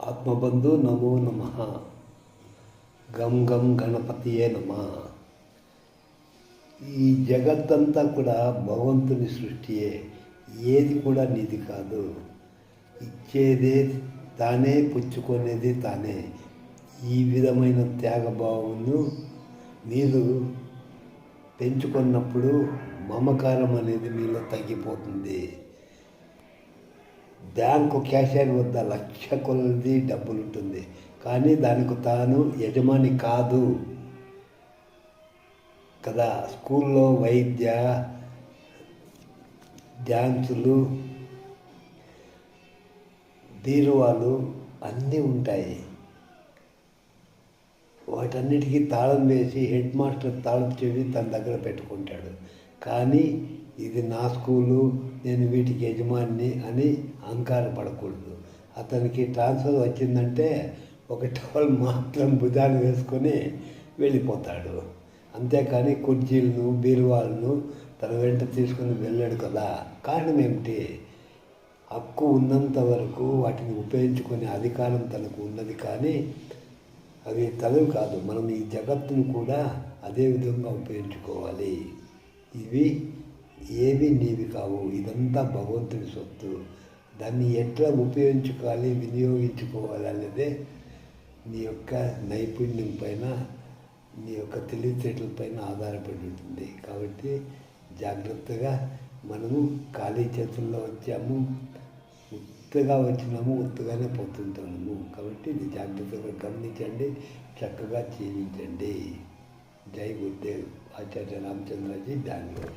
ఆత్మబంధు నమో నమ. గం గం గణపతియే నమ. ఈ జగత్తంతా కూడా భగవంతుని సృష్టియే. ఏది కూడా నీది కాదు. ఇచ్చేదే తానే, పుచ్చుకునేది తానే. ఈ విధమైన త్యాగభావమును మీరు పెంచుకున్నప్పుడు మమకారం అనేది మీలో తగ్గిపోతుంది. బ్యాంకు క్యాషియర్ వద్ద లక్ష కొలది డబ్బులు ఉంటుంది, కానీ దానికి తాను యజమాని కాదు కదా. స్కూల్లో వైద్య, డ్యాన్సులు, బీరువాలు అన్నీ ఉంటాయి. వాటన్నిటికీ తాళం వేసి హెడ్ మాస్టర్ తాళం చెవి తన దగ్గర పెట్టుకుంటాడు. కానీ ఇది నా స్కూలు, నేను వీటికి యజమాని అని అహంకారపడకూడదు. అతనికి ట్రాన్స్ఫర్ వచ్చిందంటే ఒక టవల్ మాత్రం భుజాన్ని వేసుకొని వెళ్ళిపోతాడు. అంతేకాని కుర్చీలను, బీరువాలను తన వెంట తీసుకుని వెళ్ళాడు కదా. కారణం ఏమిటి? హక్కు ఉన్నంత వరకు వాటిని ఉపయోగించుకునే అధికారం తనకు ఉన్నది, కానీ అవి తనవి కాదు. మనం ఈ జగత్తును కూడా అదే విధంగా ఉపయోగించుకోవాలి. ఇవి ఏవి నీవి కావు. ఇదంతా భగవంతుడి సొత్తు. దాన్ని ఎట్లా ఉపయోగించుకోవాలి, వినియోగించుకోవాలి అనేదే నీ యొక్క నైపుణ్యం పైన, నీ యొక్క తెలివితేటల పైన ఆధారపడి ఉంటుంది. కాబట్టి జాగ్రత్తగా మనము ఖాళీ చేతుల్లో వచ్చాము, ఉత్తగా వచ్చినాము, ఉత్తగానే పోతుంటున్నాము. కాబట్టి ఇది జాగ్రత్తగా గమనించండి, చక్కగా జీవించండి. జై గురుదేవ్. ఆచార్య రామచంద్రజీ, బెంగళూరు.